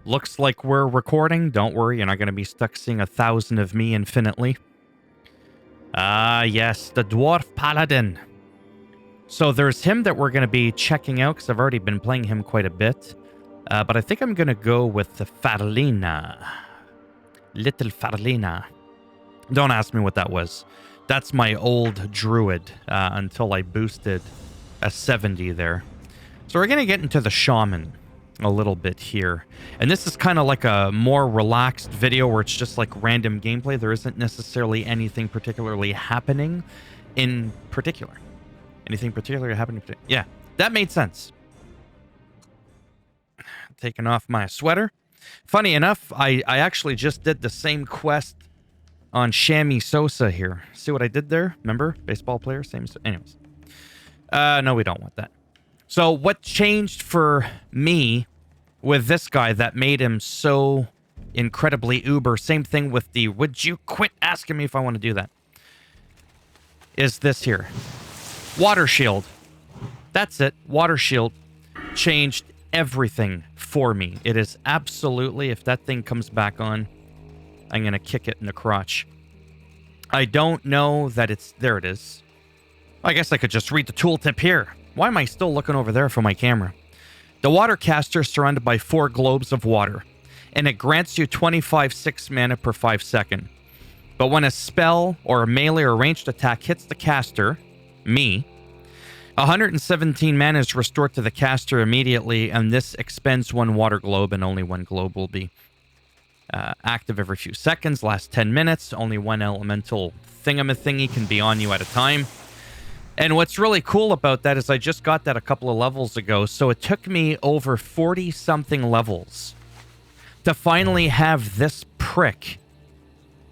Looks like we're recording. Don't worry, you're not going to be stuck seeing 1,000 of me infinitely. Yes, the Dwarf Paladin. So there's him that we're going to be checking out, because I've already been playing him quite a bit. But I think I'm going to go with the Farlina. Little Farlina. Don't ask me what that was. That's my old druid until I boosted a 70 there. So we're going to get into the Shaman a little bit here. And this is kind of like a more relaxed video where it's just like random gameplay. There isn't necessarily anything particularly happening in particular. Anything particularly happening? Yeah, that made sense. Taking off my sweater. Funny enough, I actually just did the same quest on Shammy Sosa here. See what I did there? Remember? Baseball player? Same. Anyways. No, we don't want that. So what changed for me with this guy that made him so incredibly uber, same thing with the would you quit asking me if I want to do that, is this here. Water shield. That's it. Water shield changed everything for me. It is absolutely, if that thing comes back on, I'm going to kick it in the crotch. I don't know that it's... There it is. I guess I could just read the tooltip here. Why am I still looking over there for my camera? The water caster is surrounded by 4 globes of water, and it grants you 25 6 mana per 5 seconds. But when a spell or a melee or ranged attack hits the caster, me, 117 mana is restored to the caster immediately, and this expends 1 water globe, and only 1 globe will be active every few seconds, lasts 10 minutes, only 1 elemental thingamathingy can be on you at a time. And what's really cool about that is I just got that a couple of levels ago, so it took me over 40-something levels to finally have this prick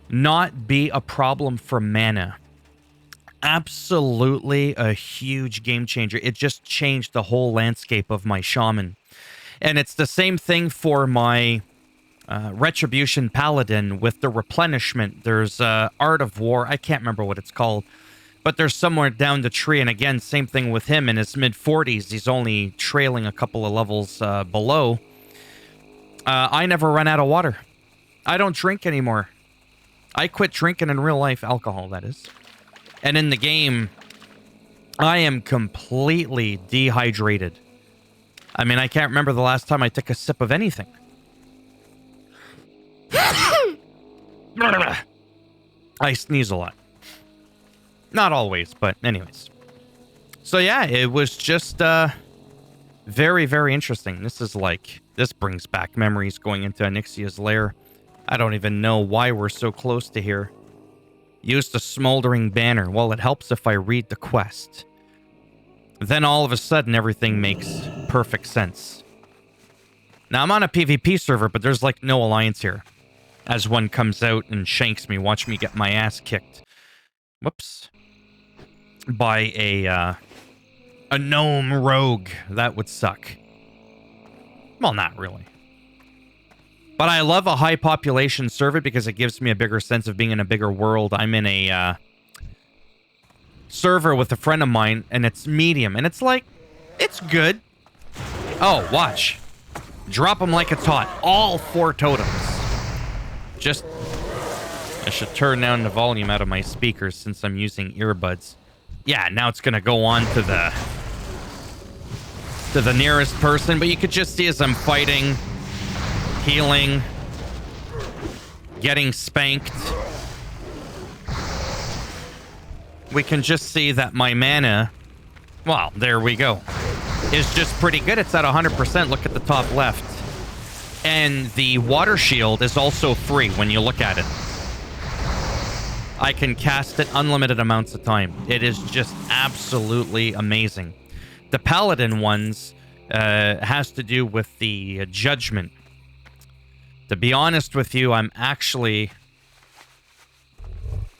not be a problem for mana. Absolutely a huge game changer. It just changed the whole landscape of my Shaman. And it's the same thing for my Retribution Paladin with the replenishment. There's Art of War. I can't remember what it's called. But there's somewhere down the tree, and again, same thing with him in his mid-40s. He's only trailing a couple of levels below. I never run out of water. I don't drink anymore. I quit drinking in real life, alcohol, that is. And in the game, I am completely dehydrated. I mean, I can't remember the last time I took a sip of anything. I sneeze a lot. Not always, but anyways. So yeah, it was just very, very interesting. This brings back memories going into Onyxia's lair. I don't even know why we're so close to here. Use the smoldering banner. Well, it helps if I read the quest. Then all of a sudden, everything makes perfect sense. Now, I'm on a PvP server, but there's like no alliance here. As one comes out and shanks me, watch me get my ass kicked. Whoops. By a gnome rogue. That would suck. Well, not really. But I love a high population server because it gives me a bigger sense of being in a bigger world. I'm in a server with a friend of mine, and it's medium. And it's like, it's good. Oh, watch. Drop them like it's hot. All 4 totems. Just... I should turn down the volume out of my speakers since I'm using earbuds. Yeah, now it's going to go on to the nearest person, but you could just see as I'm fighting, healing, getting spanked. We can just see that my mana, well, there we go, is just pretty good. It's at 100%. Look at the top left. And the water shield is also free when you look at it. I can cast it unlimited amounts of time. It is just absolutely amazing. The Paladin ones has to do with the judgment. To be honest with you, I'm actually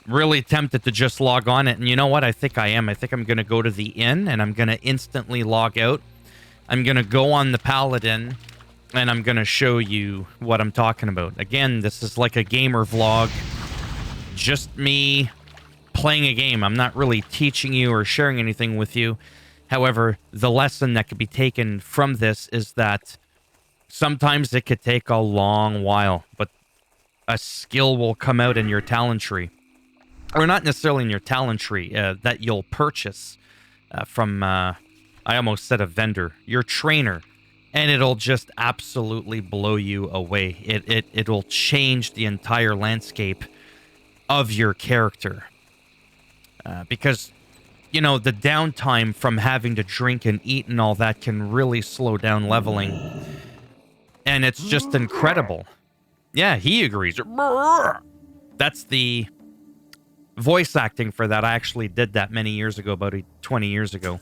really tempted to just log on it. And you know what? I think I am. I think I'm going to go to the inn and I'm going to instantly log out. I'm going to go on the Paladin and I'm going to show you what I'm talking about. Again, this is like a gamer vlog. Just me playing a game. I'm not really teaching you or sharing anything with you. However, the lesson that could be taken from this is that Sometimes it could take a long while, but a skill will come out in your talent tree. Or not necessarily in your talent tree, that you'll purchase from, I almost said a vendor, your trainer. And it'll just absolutely blow you away. It'll change the entire landscape of your character. Because, you know, the downtime from having to drink and eat and all that can really slow down leveling. And it's just incredible. Yeah, he agrees. That's the voice acting for that. I actually did that many years ago, about 20 years ago.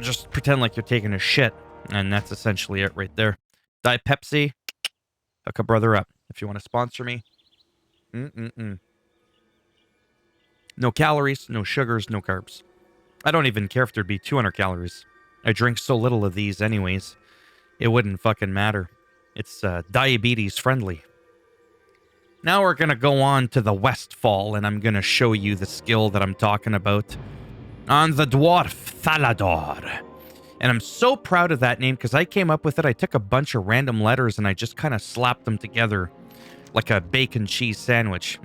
Just pretend like you're taking a shit. And that's essentially it right there. Diet Pepsi. Hook a brother up if you want to sponsor me. No calories, no sugars, no carbs. I don't even care if there'd be 200 calories. I drink so little of these anyways. It wouldn't fucking matter. It's diabetes friendly. Now we're going to go on to the Westfall, and I'm going to show you the skill that I'm talking about on the dwarf Thalador. And I'm so proud of that name because I came up with it. I took a bunch of random letters and I just kind of slapped them together like a bacon cheese sandwich.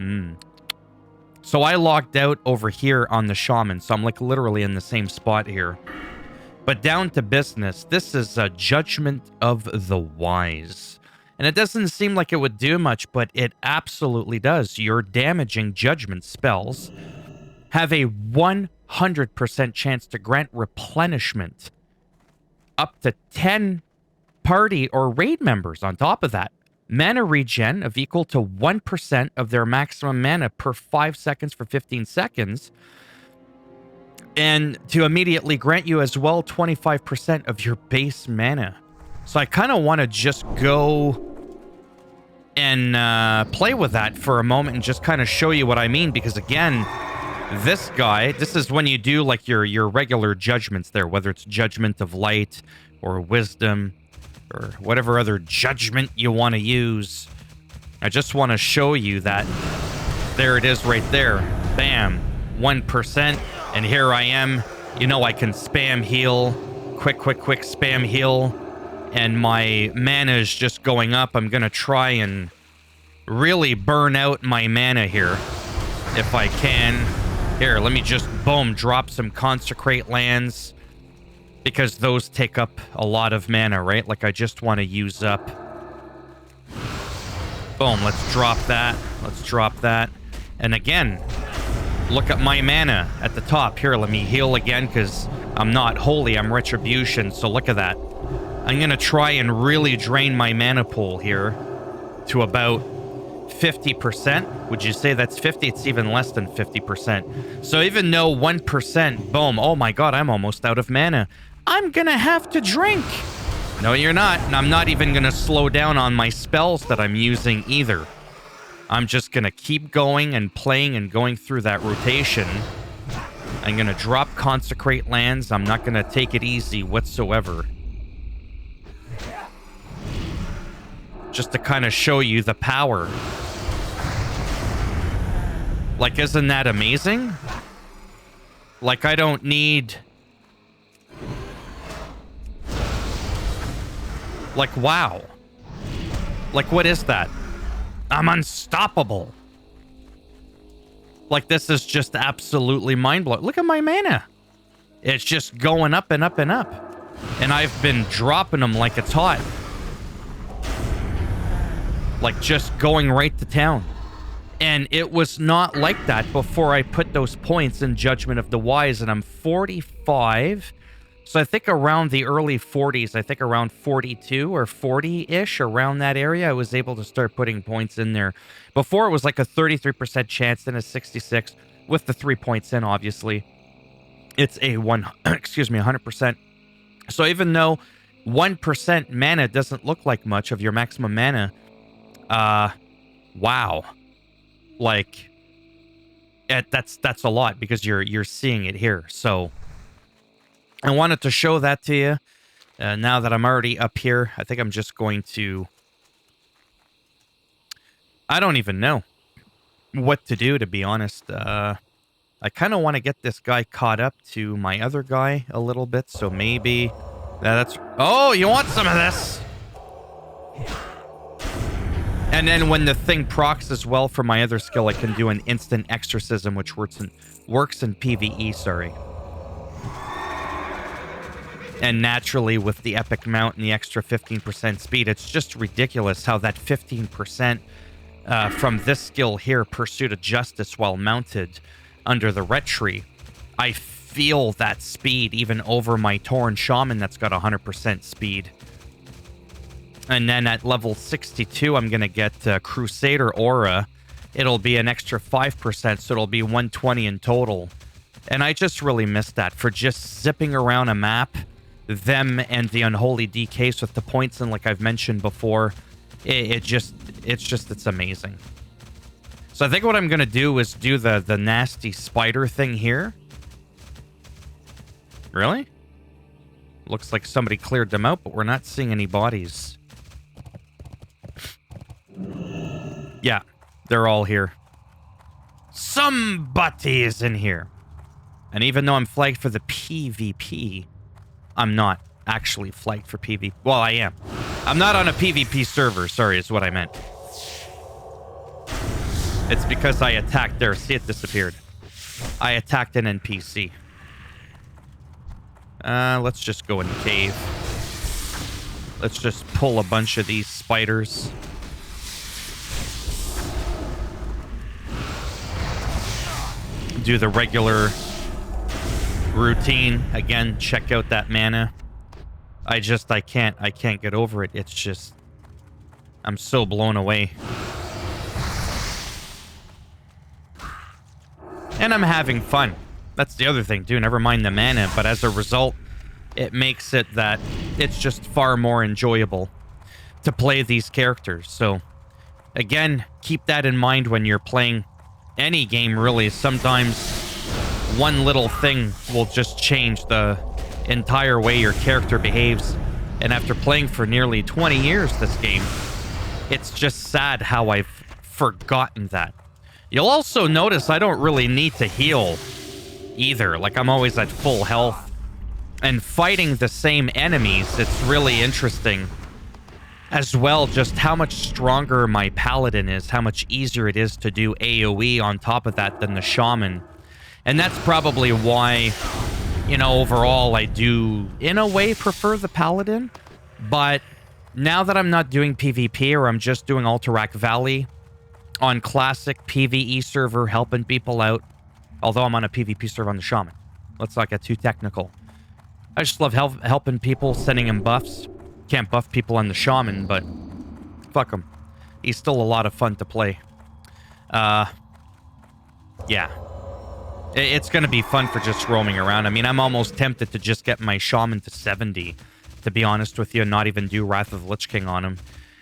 So I logged out over here on the Shaman, so I'm like literally in the same spot here. But down to business, this is a Judgment of the Wise. And it doesn't seem like it would do much, but it absolutely does. Your damaging judgment spells have a 100% chance to grant replenishment up to 10 party or raid members on top of that. Mana regen of equal to 1% of their maximum mana per 5 seconds for 15 seconds. And to immediately grant you as well 25% of your base mana. So I kind of want to just go and play with that for a moment and just kind of show you what I mean. Because again, this guy, this is when you do like your regular judgments there, whether it's Judgment of Light or Wisdom or whatever other judgment you want to use. I just want to show you that. There it is right there. Bam. 1%. And here I am. You know I can spam heal. Quick spam heal. And my mana is just going up. I'm going to try and really burn out my mana here. If I can. Here, let me just, boom, drop some Consecrate lands. Because those take up a lot of mana, right? Like I just want to use up. Boom, let's drop that. Let's drop that. And again, look at my mana at the top. Here, let me heal again because I'm not holy, I'm Retribution. So look at that. I'm going to try and really drain my mana pool here to about 50%. Would you say that's 50? It's even less than 50%. So even though 1%, boom, oh my god, I'm almost out of mana. I'm going to have to drink. No, you're not. And I'm not even going to slow down on my spells that I'm using either. I'm just going to keep going and playing and going through that rotation. I'm going to drop Consecrate lands. I'm not going to take it easy whatsoever. Just to kind of show you the power. Like, isn't that amazing? Like, I don't need... Like, wow. Like, what is that? I'm unstoppable. Like, this is just absolutely mind-blowing. Look at my mana. It's just going up and up and up. And I've been dropping them like it's hot. Like, just going right to town. And it was not like that before I put those points in Judgment of the Wise. And I'm 45... So I think around the early 40s, I think around 42 or 40-ish, around that area, I was able to start putting points in there. Before, it was like a 33% chance, then a 66, with the 3 points in, obviously. It's a 100%. So even though 1% mana doesn't look like much of your maximum mana, wow. Like, that's a lot, because you're seeing it here, so... I wanted to show that to you. Now that I'm already up here, I think I'm just going to... I don't even know what to do, to be honest. I kind of want to get this guy caught up to my other guy a little bit, so maybe That's... Oh, you want some of this? And then when the thing procs as well for my other skill, I can do an instant exorcism, which works in PvE, sorry. And naturally, with the epic mount and the extra 15% speed, it's just ridiculous how that 15% from this skill here, Pursuit of Justice, while mounted under the ret tree, I feel that speed even over my Tauren Shaman that's got 100% speed. And then at level 62, I'm going to get Crusader Aura. It'll be an extra 5%, so it'll be 120 in total. And I just really missed that for just zipping around a map. Them and the Unholy DKs with the points, and like I've mentioned before, it's amazing. So I think what I'm going to do is do the nasty spider thing here. Really? Looks like somebody cleared them out, but we're not seeing any bodies. Yeah, they're all here. Somebody is in here. And even though I'm flagged for the PvP, I'm not actually flagged for PvP. Well, I am. I'm not on a PvP server, sorry, is what I meant. It's because I attacked there. See, it disappeared. I attacked an NPC. Let's just go in the cave. Let's just pull a bunch of these spiders. Do the regular routine. Again, check out that mana. I can't get over it. It's just, I'm so blown away. And I'm having fun. That's the other thing, too. Never mind the mana, but as a result, it makes it that it's just far more enjoyable to play these characters. So, again, keep that in mind when you're playing any game, really. Sometimes one little thing will just change the entire way your character behaves. And after playing for nearly 20 years this game, it's just sad how I've forgotten that. You'll also notice I don't really need to heal either. Like, I'm always at full health. And fighting the same enemies, it's really interesting as well, just how much stronger my Paladin is, how much easier it is to do AoE on top of that than the Shaman. And that's probably why, you know, overall I do, in a way, prefer the Paladin. But now that I'm not doing PvP, or I'm just doing Alterac Valley on classic PvE server, helping people out, although I'm on a PvP server on the Shaman. Let's not get too technical. I just love helping people, sending them buffs. Can't buff people on the Shaman, but fuck him. He's still a lot of fun to play. Yeah. It's going to be fun for just roaming around. I mean, I'm almost tempted to just get my Shaman to 70, to be honest with you, and not even do Wrath of the Lich King on him,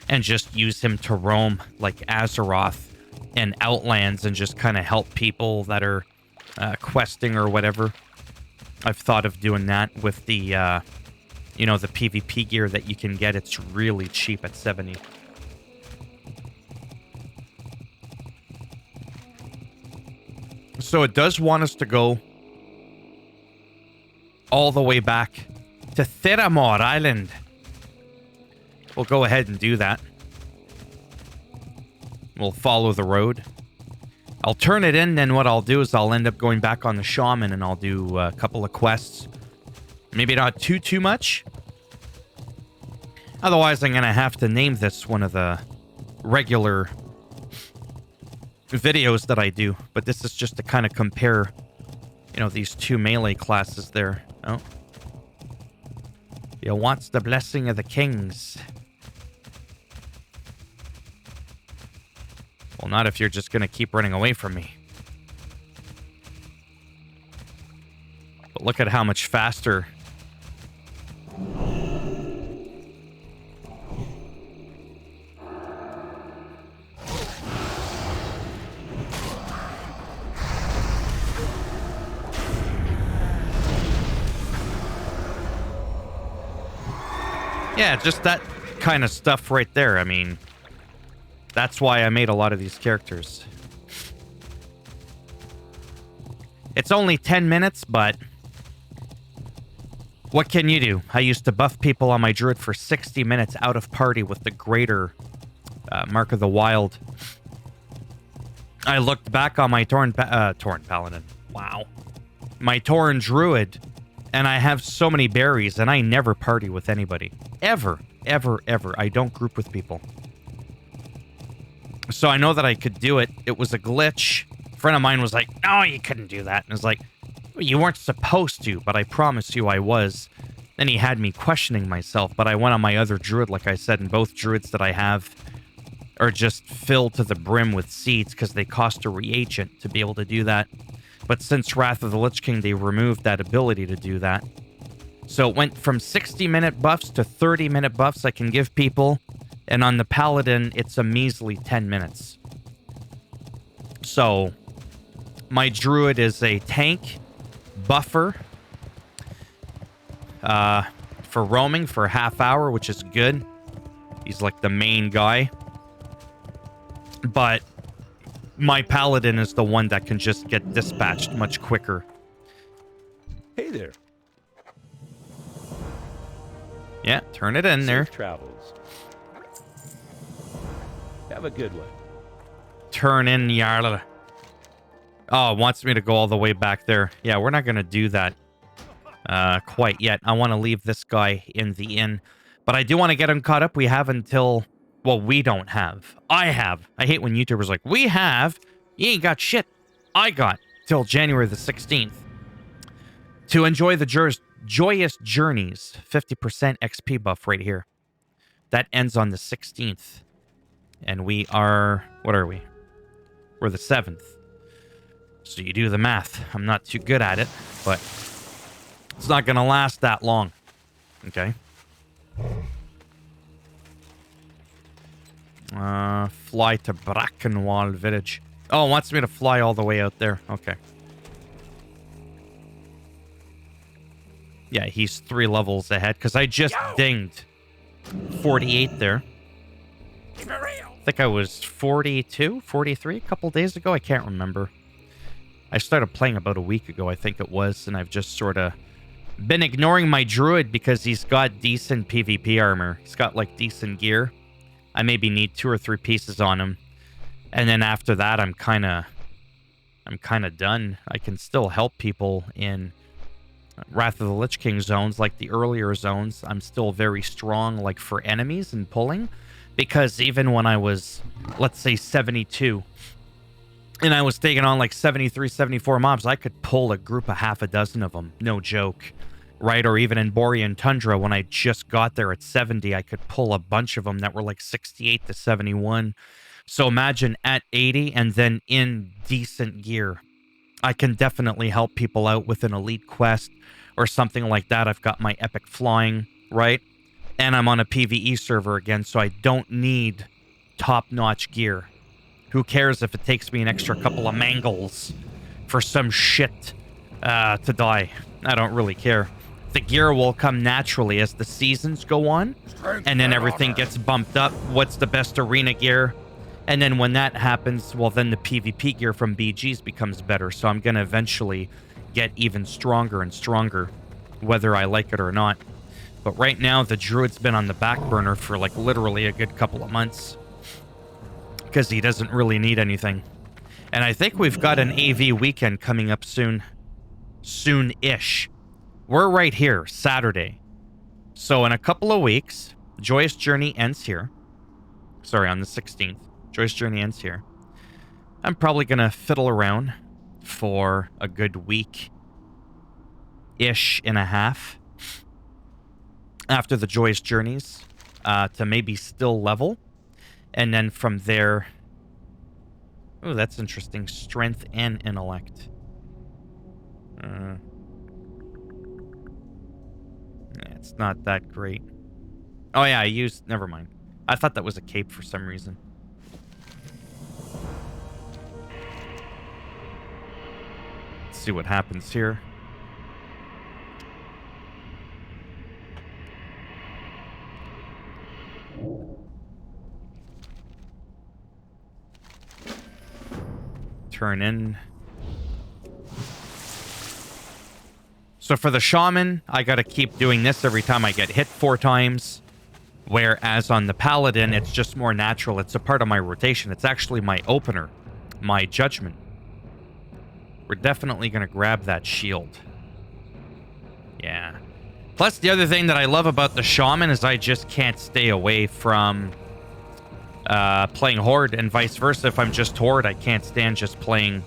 and just use him to roam like Azeroth and Outlands and just kind of help people that are questing or whatever. I've thought of doing that with the, you know, the PvP gear that you can get. It's really cheap at 70. So it does want us to go all the way back to Theramore Island. We'll go ahead and do that. We'll follow the road. I'll turn it in, then what I'll do is I'll end up going back on the Shaman and I'll do a couple of quests. Maybe not too much. Otherwise, I'm going to have to name this one of the regular videos that I do. But this is just to kind of compare, you know, these two melee classes there. Oh. You want the blessing of the kings. Well, not if you're just going to keep running away from me. But look at how much faster. Yeah, just that kind of stuff right there. I mean, that's why I made a lot of these characters. It's only 10 minutes, but What can you do? I used to buff people on my druid for 60 minutes out of party with the greater Mark of the Wild. I looked back on my Tauren Paladin. Wow. My Tauren Druid, and I have so many berries, and I never party with anybody. Ever, ever, ever. I don't group with people. So I know that I could do it. It was a glitch. A friend of mine was like, no, you couldn't do that. And I was like, well, you weren't supposed to, but I promise you I was. Then he had me questioning myself, but I went on my other druid, like I said, and both druids that I have are just filled to the brim with seeds because they cost a reagent to be able to do that. But since Wrath of the Lich King, they removed that ability to do that. So it went from 60-minute buffs to 30-minute buffs I can give people. And on the Paladin, it's a measly 10 minutes. So my druid is a tank, buffer, for roaming for a half hour, which is good. He's like the main guy. But my Paladin is the one that can just get dispatched much quicker. Hey there. Yeah, turn it in Safe there. Travels. Have a good one. Turn in Yarla. Oh, it wants me to go all the way back there. Yeah, we're not going to do that quite yet. I want to leave this guy in the inn. But I do want to get him caught up. We have until... Well, we don't have. I have. I hate when YouTubers are like, we have. You ain't got shit. I got till January the 16th. To enjoy the joyous journeys. 50% XP buff right here. That ends on the 16th. And we are... What are we? We're the 7th. So you do the math. I'm not too good at it, but it's not going to last that long. Okay. Fly to Brackenwall Village. Oh, it wants me to fly all the way out there. Okay. Yeah, he's 3 levels ahead, because I just dinged 48 there. I think I was 42, 43 a couple days ago. I can't remember. I started playing about a week ago, I think it was, and I've just sort of been ignoring my druid because he's got decent PvP armor. He's got, like, decent gear. I maybe need 2 or 3 pieces on him. And then after that, I'm kind of done. I can still help people in Wrath of the Lich King zones, like the earlier zones. I'm still very strong, like, for enemies and pulling. Because even when I was, let's say, 72, and I was taking on, like, 73, 74 mobs, I could pull a group of half a dozen of them. No joke. Right? Or even in Borean Tundra, when I just got there at 70, I could pull a bunch of them that were like 68 to 71. So imagine at 80 and then in decent gear. I can definitely help people out with an elite quest or something like that. I've got my epic flying, right? And I'm on a PvE server again, so I don't need top-notch gear. Who cares if it takes me an extra couple of mangles for some shit to die? I don't really care. The gear will come naturally as the seasons go on, and then everything gets bumped up. What's the best arena gear? And then when that happens, well, then the PvP gear from BGs becomes better. So I'm going to eventually get even stronger and stronger, whether I like it or not. But right now, the druid's been on the back burner for like literally a good couple of months because he doesn't really need anything. And I think we've got an AV weekend coming up soon. Soon-ish. We're right here, Saturday. So in a couple of weeks, Joyous Journey ends here. Sorry, on the 16th. Joyous Journey ends here. I'm probably going to fiddle around for a good week-ish and a half after the Joyous Journeys to maybe still level. And then from there... Oh, that's interesting. Strength and intellect. It's not that great. Oh, yeah, I used... Never mind. I thought that was a cape for some reason. Let's see what happens here. Turn in. So So for the shaman, I gotta keep doing this every time I get hit 4 times. Whereas on the paladin, it's just more natural. It's a part of my rotation. It's actually my opener, my judgment. We're definitely gonna grab that shield. Yeah. Plus, the other thing that I love about the shaman is I just can't stay away from playing horde, and vice versa. If I'm just horde, I can't stand just playing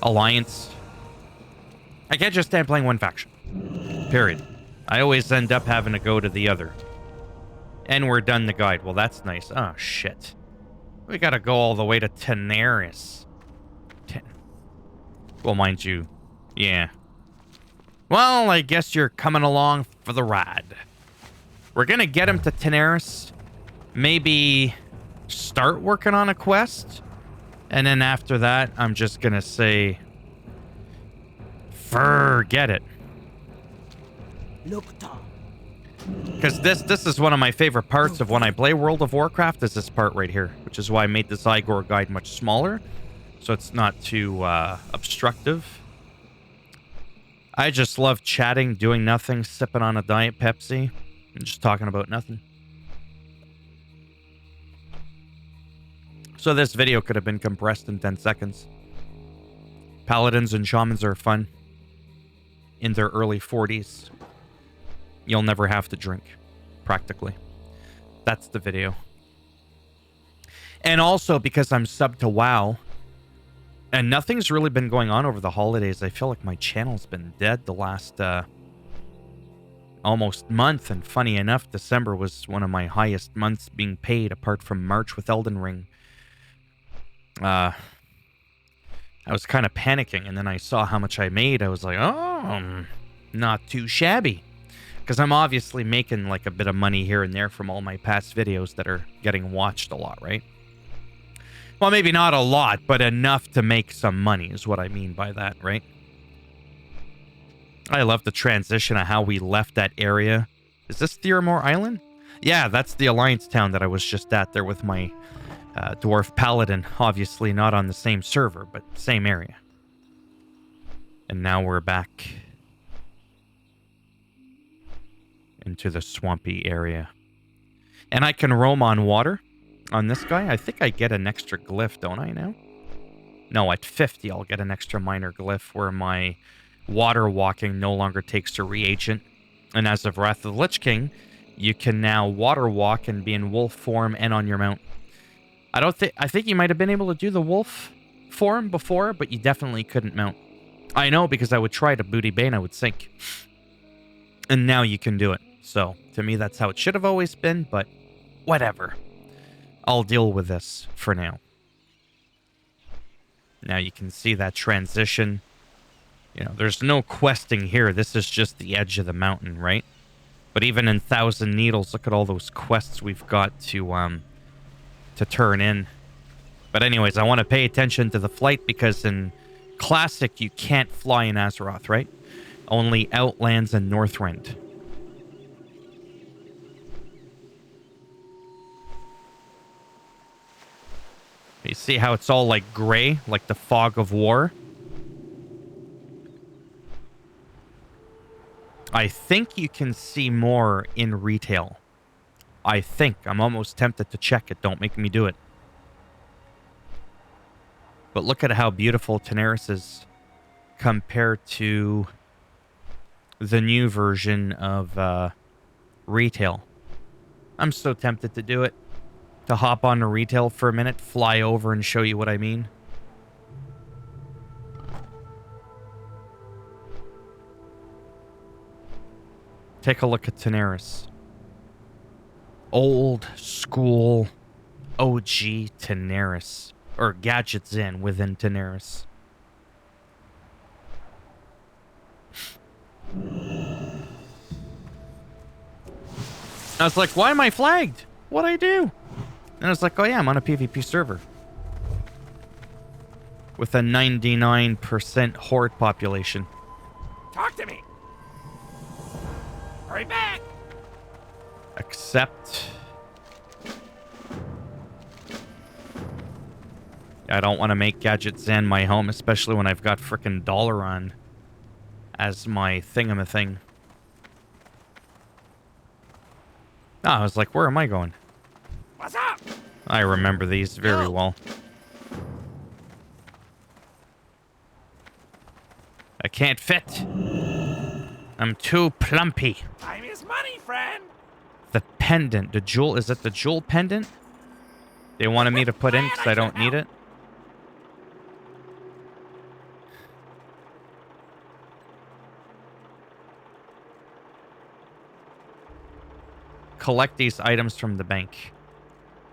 alliance. I can't just stand playing one faction. Period. I always end up having to go to the other. And we're done the guide. Well, that's nice. Oh, shit. We gotta go all the way to Tenaris. Well, mind you, yeah. Well, I guess you're coming along for the ride. We're gonna get him to Tenaris. Maybe start working on a quest. And then after that, I'm just gonna say, forget it. Because this is one of my favorite parts of when I play World of Warcraft, is this part right here, which is why I made the Zygor guide much smaller, so it's not too obstructive. I just love chatting, doing nothing, sipping on a Diet Pepsi, and just talking about nothing. So this video could have been compressed in 10 seconds. Paladins and Shamans are fun. In their early 40s. You'll never have to drink, practically. That's the video. And also, because I'm subbed to WoW, and nothing's really been going on over the holidays, I feel like my channel's been dead the last almost month. And funny enough, December was one of my highest months being paid, apart from March with Elden Ring. I was kind of panicking, and then I saw how much I made. I was like, oh, not too shabby. Because I'm obviously making like a bit of money here and there from all my past videos that are getting watched a lot, right? Well, maybe not a lot, but enough to make some money is what I mean by that, right? I love the transition of how we left that area. Is this Theramore Island? Yeah, that's the Alliance town that I was just at there with my dwarf paladin. Obviously not on the same server, but same area. And now we're back into the swampy area. And I can roam on water on this guy. I think I get an extra glyph, don't I now? No, at 50 I'll get an extra minor glyph where my water walking no longer takes a reagent. And as of Wrath of the Lich King, you can now water walk and be in wolf form and on your mount. I think you might have been able to do the wolf form before, but you definitely couldn't mount. I know, because I would try to booty bane, I would sink. And now you can do it. So, to me, that's how it should have always been, but whatever. I'll deal with this for now. Now you can see that transition. You know, there's no questing here. This is just the edge of the mountain, right? But even in Thousand Needles, look at all those quests we've got to turn in. But anyways, I want to pay attention to the flight, because in Classic, you can't fly in Azeroth, right? Only Outlands and Northrend. You see how it's all like gray, like the fog of war? I think you can see more in retail. I think. I'm almost tempted to check it. Don't make me do it. But look at how beautiful Tenaris is compared to the new version of retail. I'm so tempted to do it. To hop on to retail for a minute, fly over and show you what I mean. Take a look at Tenaris. Old school OG Tenaris. Or Gadgets in within Tenaris. I was like, why am I flagged? What'd I do? And I was like, oh yeah, I'm on a PvP server. With a 99% horde population. Talk to me. Hurry back. Except I don't want to make Gadget Zen my home, especially when I've got frickin' Dollar on as my thingamathing. Ah, I was like, where am I going? What's up? I remember these very well. I can't fit. I'm too plumpy. Time is money, friend. The pendant. The jewel. Is it the jewel pendant? They wanted me to put in because I don't need it. Collect these items from the bank.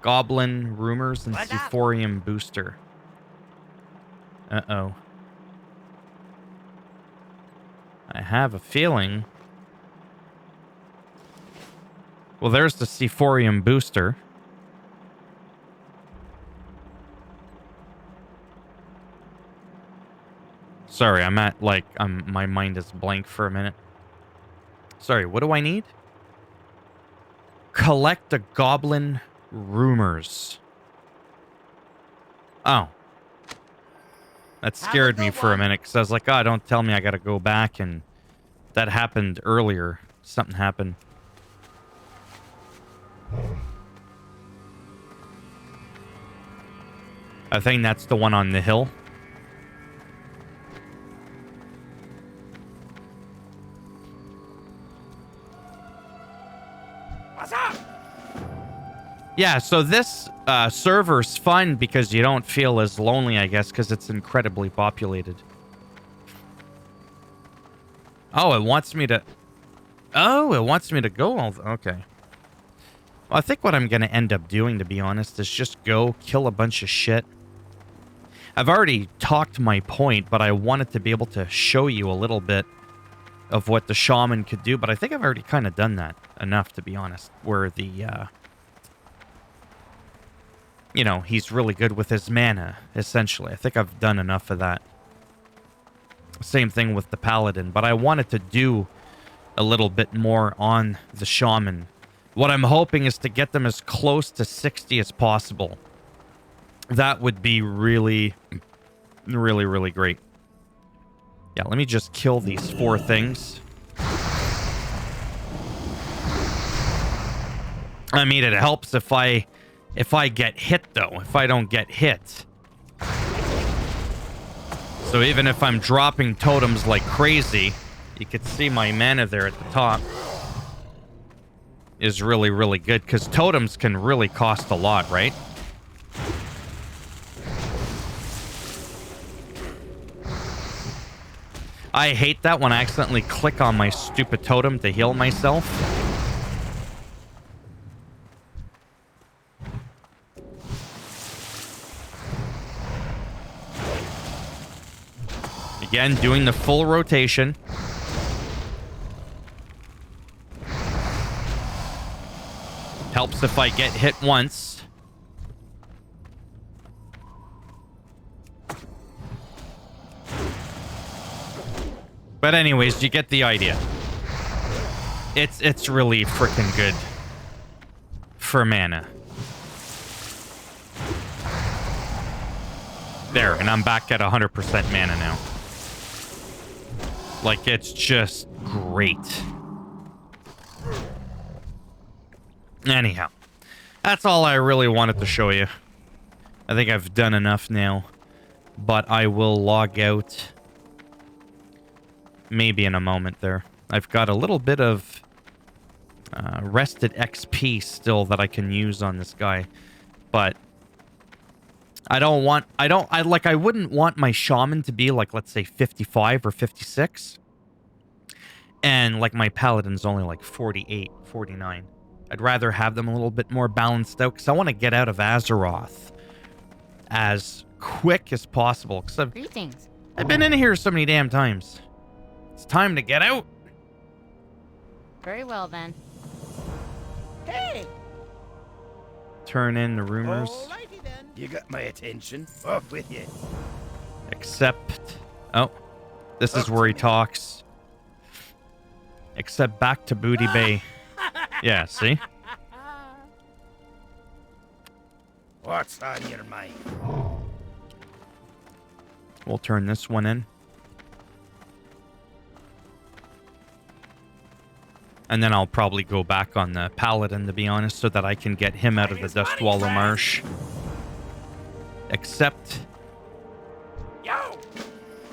Goblin Rumors and Sephorium Booster. Uh-oh. I have a feeling... Well, there's the Sephorium Booster. Sorry, I'm at, like, my mind is blank for a minute. Sorry, what do I need? Collect the Goblin Rumors. Oh. That scared me for a minute, because I was like, oh, don't tell me I gotta go back, and that happened earlier. Something happened. I think that's the one on the hill. What's up? Yeah, so this server's fun because you don't feel as lonely, I guess, because it's incredibly populated. Oh, it wants me to... Oh, it wants me to go all... Okay. Well, I think what I'm going to end up doing, to be honest, is just go kill a bunch of shit. I've already talked my point, but I wanted to be able to show you a little bit of what the shaman could do, but I think I've already kind of done that enough, to be honest, where the... you know, he's really good with his mana, essentially. I think I've done enough of that. Same thing with the Paladin, but I wanted to do a little bit more on the Shaman. What I'm hoping is to get them as close to 60 as possible. That would be really, really, really great. Yeah, let me just kill these 4 things. I mean, it helps if I get hit, though. If I don't get hit. So even if I'm dropping totems like crazy, you could see my mana there at the top. Is really, really good. Because totems can really cost a lot, right? I hate that when I accidentally click on my stupid totem to heal myself. Again, doing the full rotation. Helps if I get hit once. But anyways, you get the idea. It's really freaking good for mana. There, and I'm back at 100% mana now. Like, it's just great. Anyhow, that's all I really wanted to show you. I think I've done enough now. But I will log out maybe in a moment there. I've got a little bit of rested XP still that I can use on this guy. But I wouldn't want my shaman to be like, let's say 55 or 56. And like my paladin's only like 48, 49. I'd rather have them a little bit more balanced out because I want to get out of Azeroth as quick as possible. Because I've been in here so many damn times. It's time to get out. Very well then. Hey! Turn in the rumors. Alrighty then. You got my attention. Off with you. Except... Oh. This is where he talks. Except back to Booty Bay. Yeah, see? What's on your mind? We'll turn this one in. And then I'll probably go back on the Paladin, to be honest, so that I can get him out of the Dustwallow Marsh. Accept. Yo!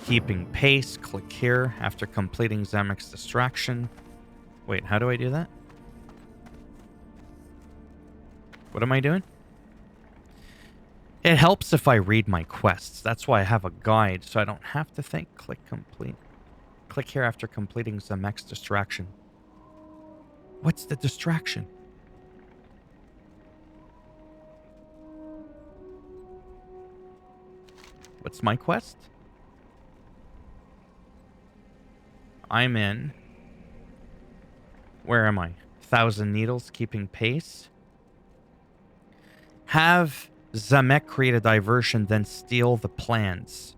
Keeping pace. Click here after completing Zamek's distraction. Wait, how do I do that? What am I doing? It helps if I read my quests. That's why I have a guide, so I don't have to think. Click complete. Click here after completing Zamek's distraction. What's the distraction? What's my quest? I'm in. Where am I? 1,000 Needles, keeping pace. Have Zamek create a diversion, then steal the plans.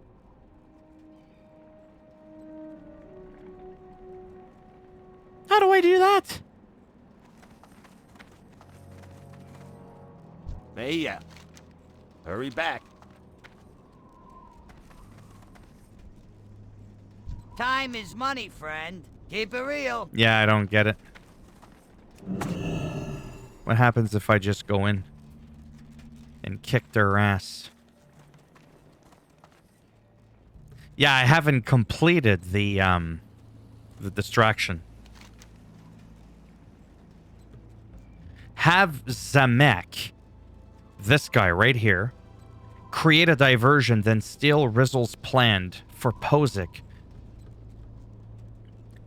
How do I do that? Hey, yeah. Hurry back. Time is money, friend. Keep it real. Yeah, I don't get it. What happens if I just go in and kick their ass? Yeah, I haven't completed the distraction. Have Zamek, this guy right here, create a diversion, then steal Rizzle's plan for Pozic.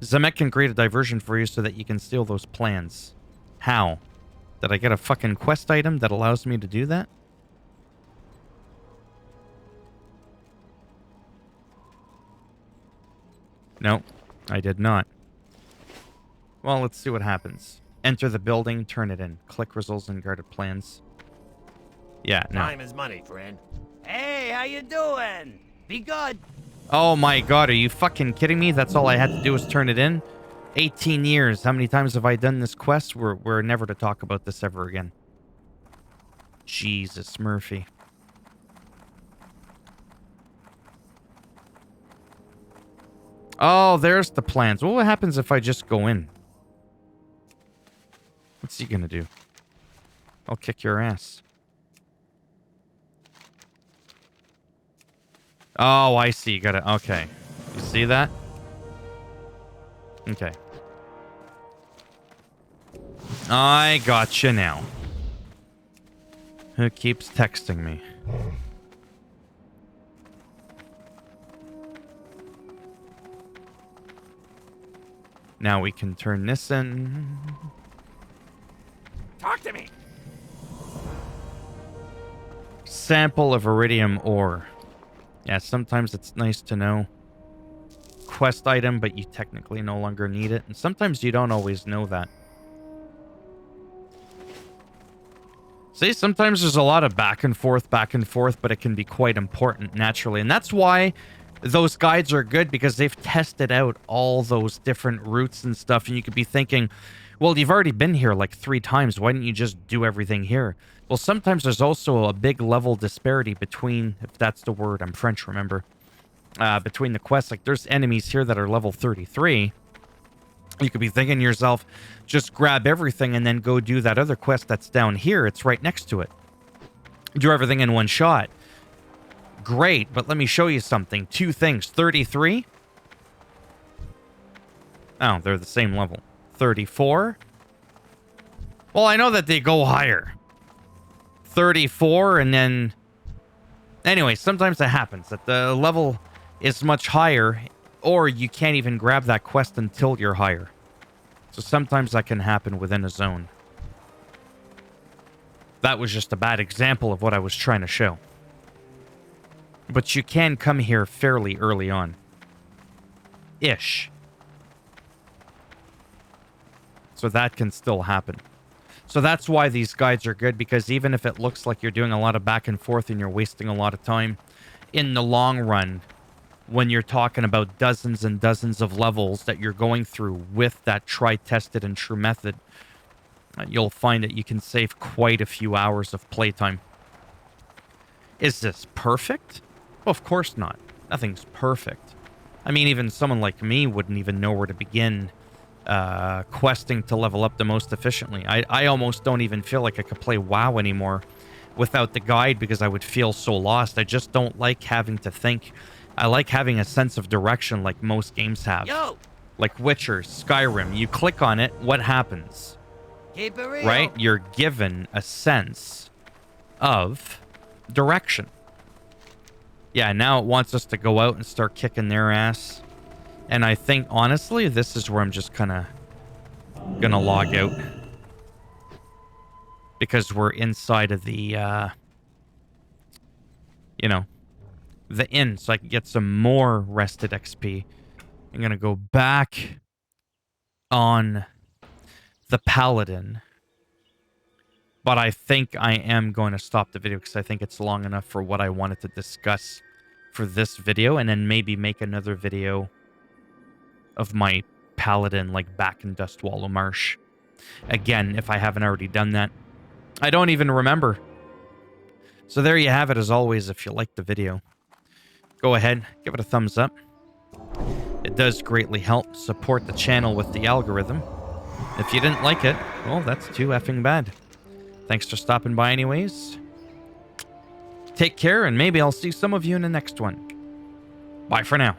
Zamek can create a diversion for you so that you can steal those plans. How? Did I get a fucking quest item that allows me to do that? No, I did not. Well, let's see what happens. Enter the building, turn it in. Click results and guarded plans. Yeah, no. Time is money, friend. Hey, how you doing? Be good. Oh my god, are you fucking kidding me? That's all I had to do was turn it in? 18 years. How many times have I done this quest? We're never to talk about this ever again. Jesus, Murphy. Oh, there's the plans. Well, what happens if I just go in? What's he gonna do? I'll kick your ass. Oh, I see. You gotta... Okay. You see that? Okay. I gotcha now. Who keeps texting me? Now we can turn this in. Talk to me. Sample of iridium ore. Yeah, sometimes it's nice to know. Quest item, but you technically no longer need it. And sometimes you don't always know that. See, sometimes there's a lot of back and forth, but it can be quite important naturally. And that's why those guides are good, because they've tested out all those different routes and stuff. And you could be thinking, well, you've already been here like 3 times. Why didn't you just do everything here? Well, sometimes there's also a big level disparity between, if that's the word, I'm French, remember, between the quests. Like, there's enemies here that are level 33. You could be thinking to yourself, just grab everything and then go do that other quest that's down here. It's right next to it. Do everything in one shot. Great, but let me show you something. 2 things. 33. Oh, they're the same level. 34. Well, I know that they go higher. 34, and then... Anyway, sometimes it happens that the level is much higher, or you can't even grab that quest until you're higher. So sometimes that can happen within a zone. That was just a bad example of what I was trying to show. But you can come here fairly early on. Ish. So that can still happen. So that's why these guides are good, because even if it looks like you're doing a lot of back and forth and you're wasting a lot of time, in the long run, when you're talking about dozens and dozens of levels that you're going through with that tried, tested, and true method, you'll find that you can save quite a few hours of playtime. Is this perfect? Well, of course not. Nothing's perfect. I mean, even someone like me wouldn't even know where to begin questing to level up the most efficiently. I almost don't even feel like I could play WoW anymore without the guide because I would feel so lost. I just don't like having to think. I like having a sense of direction like most games have. Yo, Like Witcher, Skyrim. You click on it, what happens? keep it real. Right? You're given a sense of direction. Yeah, now it wants us to go out and start kicking their ass. And I think, honestly, this is where I'm just kind of gonna log out. Because we're inside of the, you know, the inn. So I can get some more rested XP. I'm gonna go back on the Paladin. But I think I am going to stop the video because I think it's long enough for what I wanted to discuss for this video. And then maybe make another video of my Paladin, like back in Dustwallow Marsh. Again, if I haven't already done that. I don't even remember. So there you have it. As always, if you liked the video, go ahead, give it a thumbs up. It does greatly help support the channel with the algorithm. If you didn't like it, well, that's too effing bad. Thanks for stopping by anyways. Take care, and maybe I'll see some of you in the next one. Bye for now.